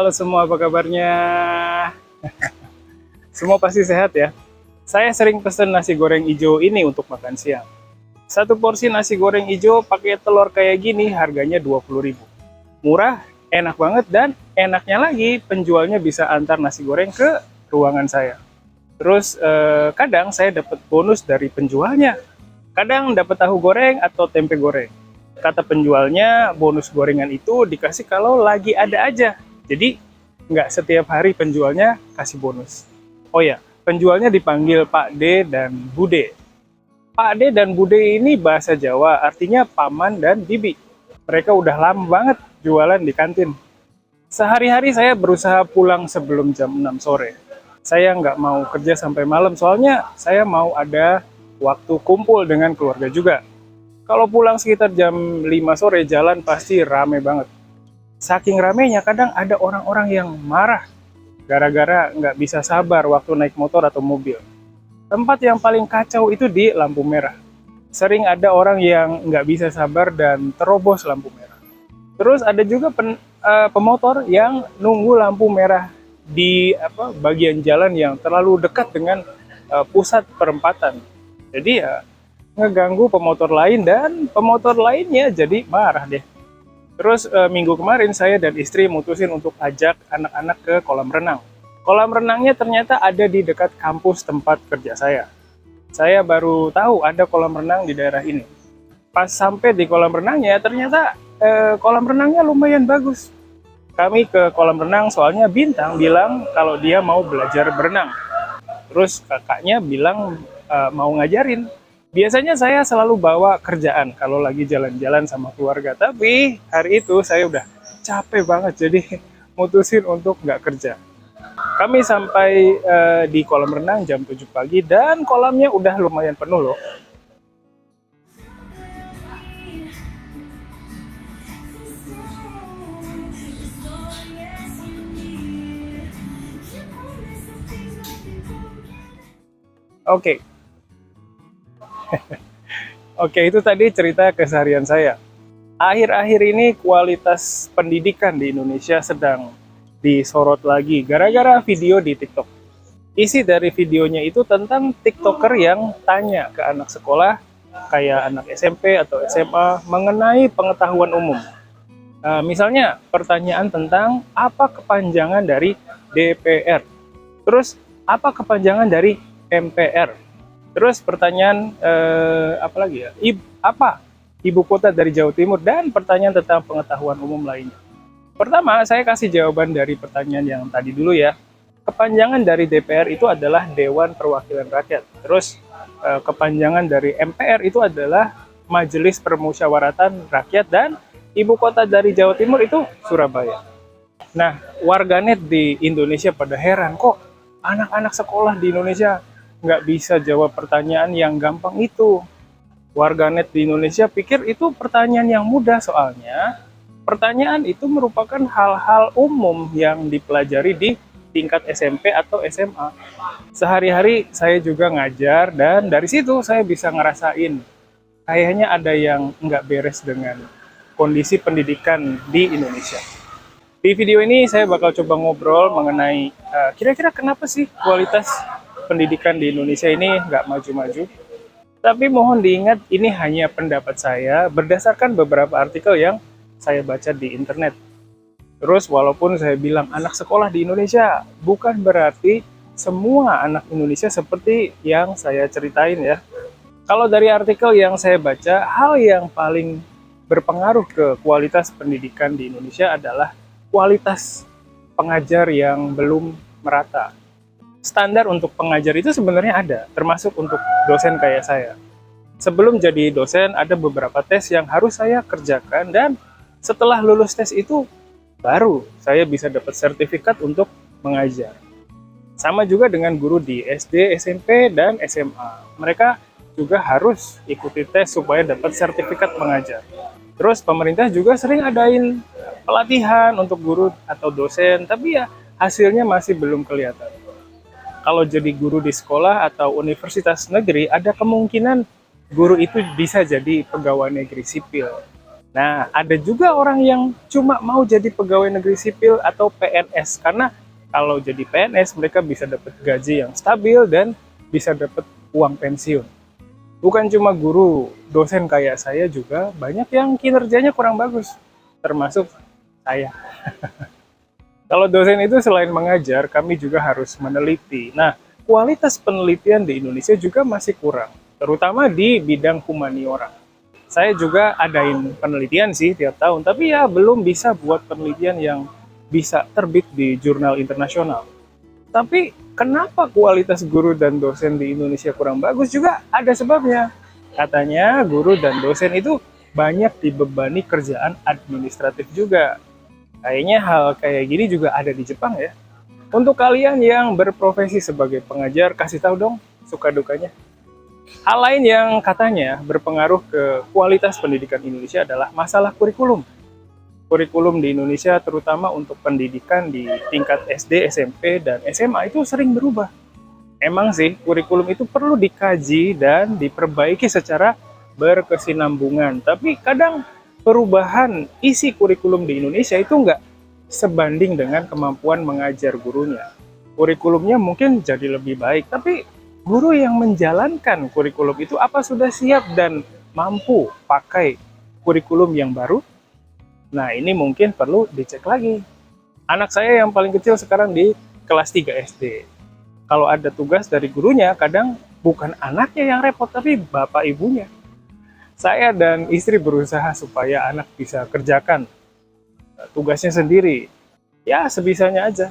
Halo semua, apa kabarnya? Semua pasti sehat ya? Saya sering pesen nasi goreng hijau ini untuk makan siang. Satu porsi nasi goreng hijau pakai telur kayak gini harganya 20.000. Murah, enak banget, dan enaknya lagi penjualnya bisa antar nasi goreng ke ruangan saya. Terus kadang saya dapat bonus dari penjualnya. Kadang dapat tahu goreng atau tempe goreng. Kata penjualnya, bonus gorengan itu dikasih kalau lagi ada aja. Jadi nggak setiap hari penjualnya kasih bonus. Oh ya, penjualnya dipanggil Pak D dan Bude. Pak D dan Bude ini bahasa Jawa, artinya paman dan bibi. Mereka udah lama banget jualan di kantin. Sehari-hari saya berusaha pulang sebelum jam 6 sore. Saya nggak mau kerja sampai malam, soalnya saya mau ada waktu kumpul dengan keluarga juga. Kalau pulang sekitar jam 5 sore, jalan pasti rame banget. Saking ramenya, kadang ada orang-orang yang marah gara-gara nggak bisa sabar waktu naik motor atau mobil. Tempat yang paling kacau itu di lampu merah. Sering ada orang yang nggak bisa sabar dan terobos lampu merah. Terus ada juga pemotor yang nunggu lampu merah di bagian jalan yang terlalu dekat dengan pusat perempatan. Jadi ya ngeganggu pemotor lain, dan pemotor lainnya jadi marah deh. Terus minggu kemarin saya dan istri mutusin untuk ajak anak-anak ke kolam renang. Kolam renangnya ternyata ada di dekat kampus tempat kerja saya. Saya baru tahu ada kolam renang di daerah ini. Pas sampai di kolam renangnya, ternyata kolam renangnya lumayan bagus. Kami ke kolam renang soalnya Bintang bilang kalau dia mau belajar berenang. Terus kakaknya bilang mau ngajarin. Biasanya saya selalu bawa kerjaan kalau lagi jalan-jalan sama keluarga. Tapi hari itu saya udah capek banget, jadi mutusin untuk nggak kerja. Kami sampai di kolam renang jam 7 pagi dan kolamnya udah lumayan penuh loh. Oke. Oke, itu tadi cerita keseharian saya. Akhir-akhir ini kualitas pendidikan di Indonesia sedang disorot lagi gara-gara video di TikTok. Isi dari videonya itu tentang TikToker yang tanya ke anak sekolah, kayak anak SMP atau SMA, mengenai pengetahuan umum. Misalnya pertanyaan tentang apa kepanjangan dari DPR, terus apa kepanjangan dari MPR, terus pertanyaan apa lagi ya, apa ibu kota dari Jawa Timur, dan pertanyaan tentang pengetahuan umum lainnya. Pertama, saya kasih jawaban dari pertanyaan yang tadi dulu ya. Kepanjangan dari DPR itu adalah Dewan Perwakilan Rakyat. Terus kepanjangan dari MPR itu adalah Majelis Permusyawaratan Rakyat, dan ibu kota dari Jawa Timur itu Surabaya. Nah, warganet di Indonesia pada heran, kok anak-anak sekolah di Indonesia nggak bisa jawab pertanyaan yang gampang itu. Warganet di Indonesia pikir itu pertanyaan yang mudah, soalnya pertanyaan itu merupakan hal-hal umum yang dipelajari di tingkat SMP atau SMA. Sehari-hari saya juga ngajar, dan dari situ saya bisa ngerasain kayaknya ada yang nggak beres dengan kondisi pendidikan di Indonesia. Di video ini saya bakal coba ngobrol mengenai kira-kira kenapa sih kualitas pendidikan di Indonesia ini nggak maju-maju. Tapi mohon diingat, ini hanya pendapat saya berdasarkan beberapa artikel yang saya baca di internet. Terus walaupun saya bilang anak sekolah di Indonesia, bukan berarti semua anak Indonesia seperti yang saya ceritain ya. Kalau dari artikel yang saya baca, hal yang paling berpengaruh ke kualitas pendidikan di Indonesia adalah kualitas pengajar yang belum merata. Standar untuk pengajar itu sebenarnya ada, termasuk untuk dosen kayak saya. Sebelum jadi dosen, ada beberapa tes yang harus saya kerjakan, dan setelah lulus tes itu, baru saya bisa dapat sertifikat untuk mengajar. Sama juga dengan guru di SD, SMP, dan SMA. Mereka juga harus ikuti tes supaya dapat sertifikat mengajar. Terus pemerintah juga sering adain pelatihan untuk guru atau dosen, tapi ya hasilnya masih belum kelihatan. Kalau jadi guru di sekolah atau universitas negeri, ada kemungkinan guru itu bisa jadi pegawai negeri sipil. Nah, ada juga orang yang cuma mau jadi pegawai negeri sipil atau PNS, karena kalau jadi PNS mereka bisa dapat gaji yang stabil dan bisa dapat uang pensiun. Bukan cuma guru, dosen kayak saya juga banyak yang kinerjanya kurang bagus, termasuk saya. Kalau dosen itu selain mengajar, kami juga harus meneliti. Nah, kualitas penelitian di Indonesia juga masih kurang, terutama di bidang humaniora. Saya juga adain penelitian sih tiap tahun, tapi ya belum bisa buat penelitian yang bisa terbit di jurnal internasional. Tapi kenapa kualitas guru dan dosen di Indonesia kurang bagus juga ada sebabnya. Katanya guru dan dosen itu banyak dibebani kerjaan administratif juga. Kayaknya hal kayak gini juga ada di Jepang ya. Untuk kalian yang berprofesi sebagai pengajar, kasih tahu dong suka dukanya. Hal lain yang katanya berpengaruh ke kualitas pendidikan Indonesia adalah masalah kurikulum. Kurikulum di Indonesia terutama untuk pendidikan di tingkat SD, SMP, dan SMA itu sering berubah. Emang sih, kurikulum itu perlu dikaji dan diperbaiki secara berkesinambungan. Tapi kadang perubahan isi kurikulum di Indonesia itu nggak sebanding dengan kemampuan mengajar gurunya. Kurikulumnya mungkin jadi lebih baik, tapi guru yang menjalankan kurikulum itu apa sudah siap dan mampu pakai kurikulum yang baru? Nah, ini mungkin perlu dicek lagi. Anak saya yang paling kecil sekarang di kelas 3 SD. Kalau ada tugas dari gurunya, kadang bukan anaknya yang repot, tapi bapak ibunya. Saya dan istri berusaha supaya anak bisa kerjakan tugasnya sendiri. Ya, sebisanya aja.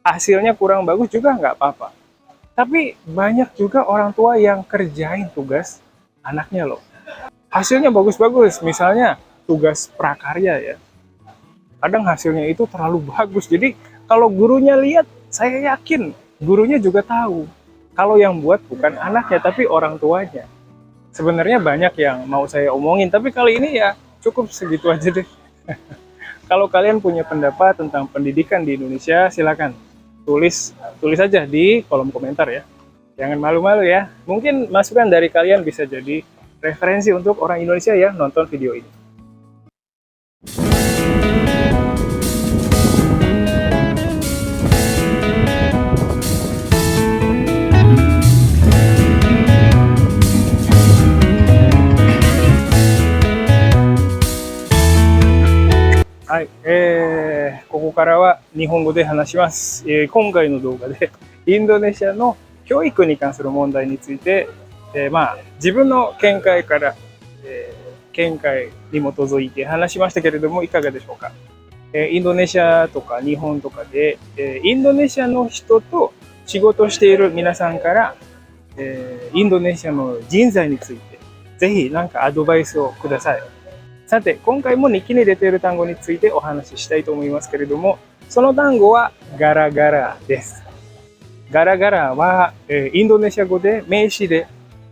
Hasilnya kurang bagus juga nggak apa-apa. Tapi banyak juga orang tua yang kerjain tugas anaknya loh. Hasilnya bagus-bagus, misalnya tugas prakarya ya. Kadang hasilnya itu terlalu bagus. Jadi kalau gurunya lihat, saya yakin gurunya juga tahu. Kalau yang buat bukan anaknya, tapi orang tuanya. Sebenarnya banyak yang mau saya omongin, tapi kali ini ya cukup segitu aja deh. Kalau kalian punya pendapat tentang pendidikan di Indonesia, silakan tulis aja di kolom komentar ya. Jangan malu-malu ya. Mungkin masukan dari kalian bisa jadi referensi untuk orang Indonesia ya nonton video ini. はい、ここからは日本語で話します。今回の動画でインドネシアの教育に関する問題について、自分の見解から、見解に基づいて話しましたけれども、いかがでしょうか。インドネシアとか日本とかで、インドネシアの人と仕事している皆さんから、インドネシアの人材についてぜひ何かアドバイスをください。さて、今回も日記に出ている単語についてお話ししたいと思いますけれども、その単語はガラガラです。ガラガラは、インドネシア語で名詞で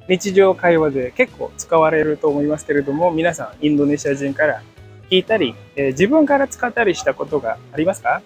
日常会話で結構使われると思いますけれども、皆さんインドネシア人から聞いたり、自分から使ったりしたことがありますか？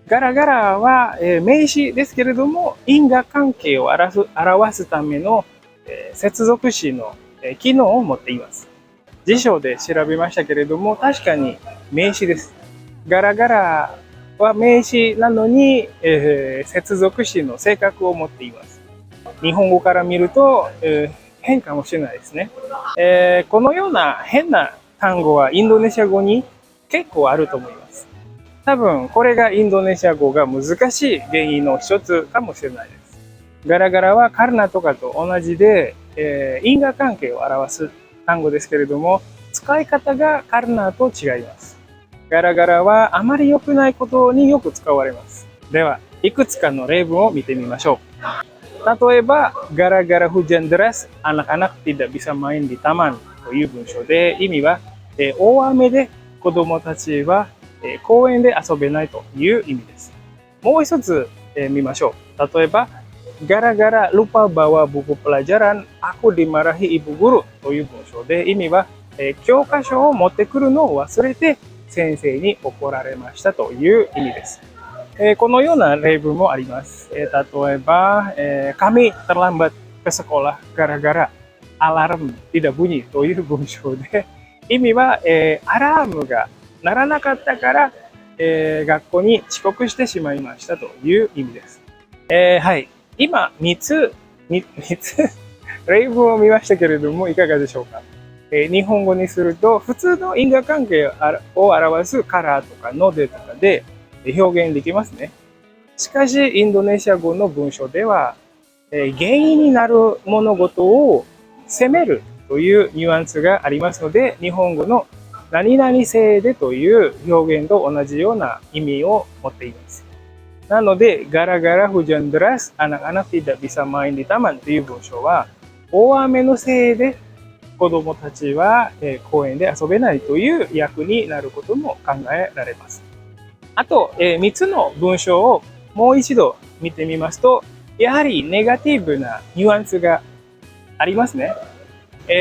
ガラガラは、名詞ですけれども、因果関係を表すための、接続詞の、機能を持っています。辞書で調べましたけれども、確かに名詞です。ガラガラは名詞なのに、接続詞の性格を持っています。日本語から見ると、変かもしれないですね。このような変な単語はインドネシア語に結構あると思います。多分これがインドネシア語が難しい原因の一つかもしれないです。ガラガラはカルナとかと同じで、因果関係を表す単語ですけれども、使い方がカルナと違います。ガラガラはあまり良くないことによく使われます。では、いくつかの例文を見てみましょう。例えば、ガラガラhujan deras、anak-anak tidak bisa main di taman という文章で、意味は、大雨で子供たちは、公園で遊べないという意味です。もう一つ、見ましょう。例えば、gara-gara lupa bawa buku pelajaran, aku dimarahi ibu guru という文章で、意味は、教科書を持ってくるのを忘れて先生に怒られましたという意味です。このような例文もあります。例えば、kami terlambat ke sekolah gara-gara alarm tidak bunyi という文章で、意味は、アラームが鳴らなかったから、学校に遅刻してしまいましたという意味です。はい。今、3つ例文を見ましたけれども、いかがでしょうか。日本語にすると、普通の因果関係を表すからとかのでとかで表現できますね。しかし、インドネシア語の文章では、原因になる物事を責めるというニュアンスがありますので、日本語の何々せいでという表現と同じような意味を持っています。なので、gara-gara hujan deras, anak-anak tidak bisa main di taman という文章は、大雨のせいで子供たちは公園で遊べないという訳になることも考えられます。あと、3つの文章をもう一度見てみますと、やはりネガティブなニュアンスがありますね。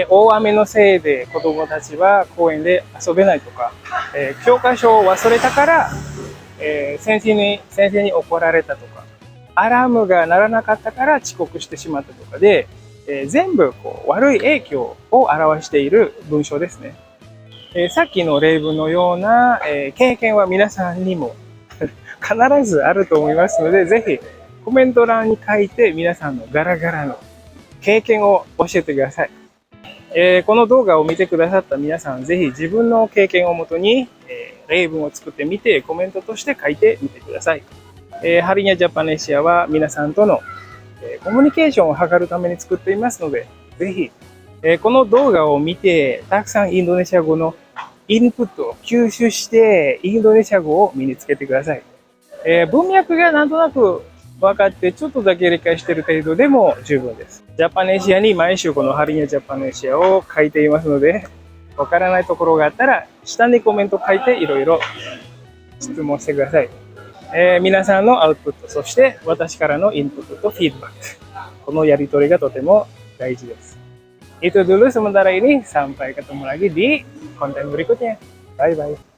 大雨のせいで子供たちは公園で遊べないとか、教科書を忘れたから、先生に怒られたとか、アラームが鳴らなかったから遅刻してしまったとかで、全部悪い影響を表している文章ですね。さっきの例文のような、経験は皆さんにも必ずあると思いますので、ぜひコメント欄に書いて皆さんのガラガラの経験を教えてください。この動画を見てくださった皆さん、ぜひ自分の経験をもとに、例文を作ってみてコメントとして書いてみてください。ハリニャジャパネシアは皆さんとのコミュニケーションを図るために作っていますので、ぜひこの動画を見てたくさんインドネシア語のインプットを吸収してインドネシア語を身につけてください。文脈がなんとなく分かってちょっとだけ理解している程度でも十分です。ジャパネシアに毎週このハリニャジャパネシアを書いていますので、わからないところがあったら下にコメント書いていろいろ質問してください。皆さんのアウトプット、そして私からのインプットとフィードバック。このやり取りがとても大事です。Itu dulu sementara ini, sampai ketemu lagi di konten berikutnya. Bye bye.